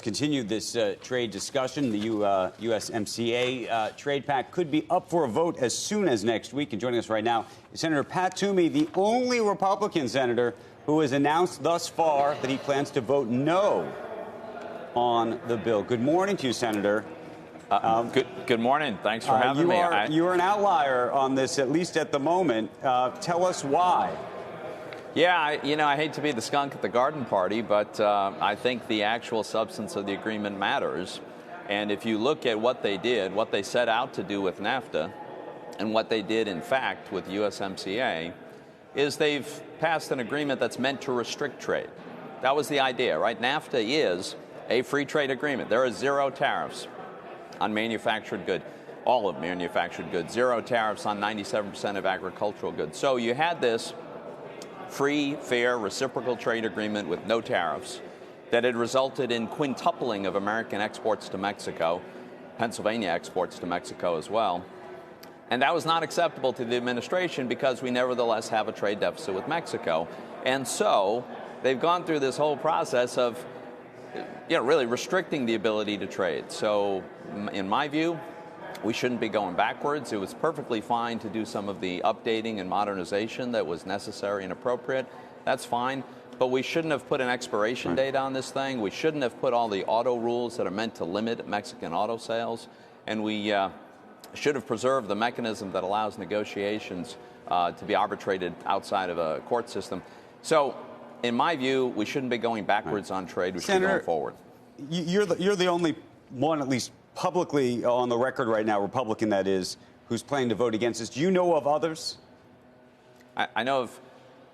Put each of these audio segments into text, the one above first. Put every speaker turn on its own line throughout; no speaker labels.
Let's continue this trade discussion. The USMCA trade pact could be up for a vote as soon as next week. And joining us right now is Senator Pat Toomey, the only Republican senator who has announced thus far that he plans to vote no on the bill. Good morning to you, Senator.
Good morning. Thanks for having me.
You're an outlier on this, at least at the moment. Tell us why.
Yeah, I hate to be the skunk at the garden party, but I think the actual substance of the agreement matters. And if you look at what they did, what they set out to do with NAFTA, and what they did, in fact, with USMCA, is they've passed an agreement that's meant to restrict trade. That was the idea, right? NAFTA is a free trade agreement. There are zero tariffs on manufactured goods, all of manufactured goods, zero tariffs on 97% of agricultural goods. So you had this free, fair, reciprocal trade agreement with no tariffs that had resulted in quintupling of American exports to Mexico, Pennsylvania exports to Mexico as well. And that was not acceptable to the administration because we nevertheless have a trade deficit with Mexico. And so they've gone through this whole process of really restricting the ability to trade. So in my view, we shouldn't be going backwards. It was perfectly fine to do some of the updating and modernization that was necessary and appropriate. That's fine. But we shouldn't have put an expiration date on this thing. We shouldn't have put all the auto rules that are meant to limit Mexican auto sales. And we should have preserved the mechanism that allows negotiations to be arbitrated outside of a court system. So in my view, we shouldn't be going backwards on trade. We should be going forward.
You're the only one, at least publicly on the record right now, Republican that is, who's planning to vote against this. Do you know of others?
I know of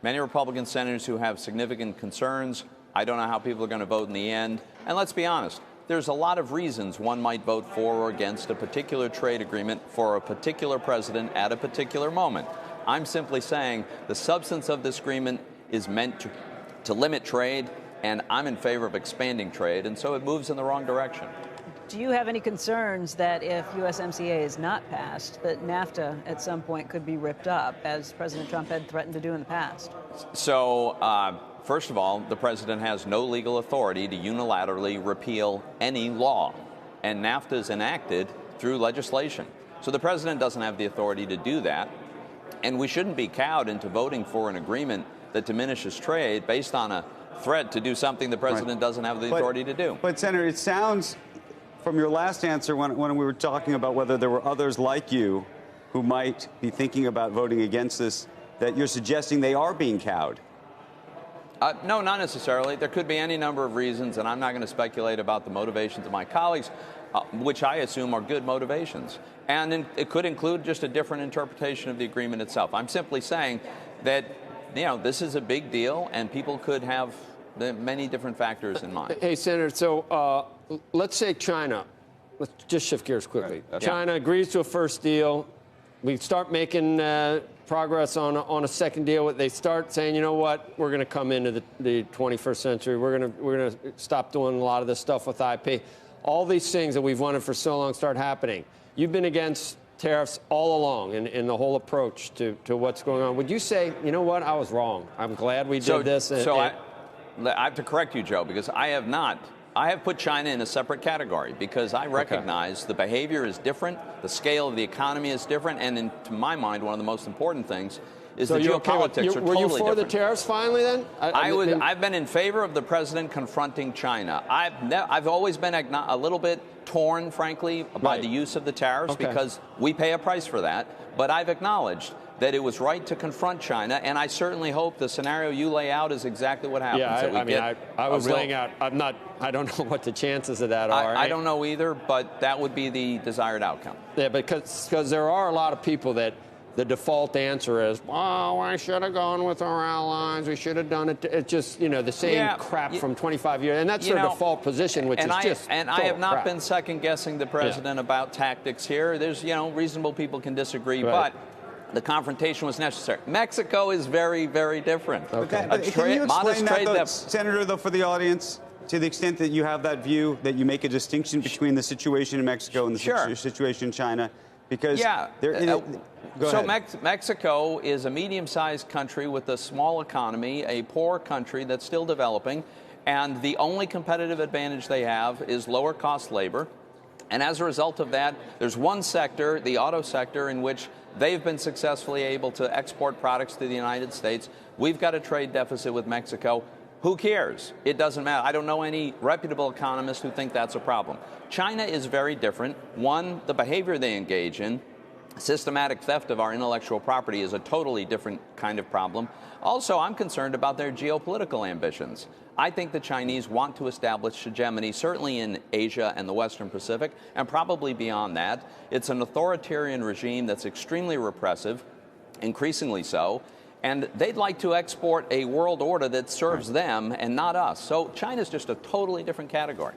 many Republican senators who have significant concerns. I don't know how people are going to vote in the end. And let's be honest, there's a lot of reasons one might vote for or against a particular trade agreement for a particular president at a particular moment. I'm simply saying the substance of this agreement is meant to limit trade, and I'm in favor of expanding trade, and so it moves in the wrong direction.
Do you have any concerns that if USMCA is not passed, that NAFTA at some point could be ripped up, as President Trump had threatened to do in the past?
So, first of all, the president has no legal authority to unilaterally repeal any law, and NAFTA is enacted through legislation. So the president doesn't have the authority to do that, and we shouldn't be cowed into voting for an agreement that diminishes trade based on a threat to do something the president doesn't have the authority to do.
But, Senator, it sounds from your last answer when we were talking about whether there were others like you who might be thinking about voting against this, that you're suggesting they are being cowed.
No, not necessarily. There could be any number of reasons, and I'm not going to speculate about the motivations of my colleagues, which I assume are good motivations. And it could include just a different interpretation of the agreement itself. I'm simply saying that, this is a big deal, and people could have many different factors in mind.
Hey, Senator, so let's say China. Let's just shift gears quickly.
Right.
China agrees to a first deal. We start making progress on a second deal. They start saying, you know what, we're going to come into the 21st century. We're going to stop doing a lot of this stuff with IP. All these things that we've wanted for so long start happening. You've been against tariffs all along in the whole approach to what's going on. Would you say, you know what, I was wrong. I'm glad we did this.
I have to correct you, Joe, because I have not. I have put China in a separate category because I recognize the behavior is different, the scale of the economy is different, and to my mind, one of the most important things is the geopolitics are totally different.
Were you for the tariffs finally then?
I've been in favor of the president confronting China. I've always been a little bit torn, frankly, by the use of the tariffs because we pay a price for that. But I've acknowledged that it was right to confront China, and I certainly hope the scenario you lay out is exactly what happens.
Yeah, I was laying out. I don't know what the chances of that are.
I don't know either, but that would be the desired outcome.
Yeah, because there are a lot of people that the default answer is, oh, I should have gone with our allies. We should have done it. It's just, the same crap from 25 years. And that's their default position, which is just
And I have not been second-guessing the president about tactics here. There's, reasonable people can disagree, but the confrontation was necessary. Mexico is very, very different.
Can you explain that, though, Senator, though, for the audience, to the extent that you have that view, that you make a distinction between the situation in Mexico and the situation in China? Because
Mexico is a medium-sized country with a small economy, a poor country that's still developing, And the only competitive advantage they have is lower cost labor. And as a result of that, there's one sector, the auto sector, in which they've been successfully able to export products to the United States. We've got a trade deficit with Mexico. Who cares? It doesn't matter. I don't know any reputable economists who think that's a problem. China is very different. One, the behavior they engage in, systematic theft of our intellectual property, is a totally different kind of problem. Also, I'm concerned about their geopolitical ambitions. I think the Chinese want to establish hegemony, certainly in Asia and the Western Pacific, and probably beyond that. It's an authoritarian regime that's extremely repressive, increasingly so, and they'd like to export a world order that serves them and not us. So China's just a totally different category.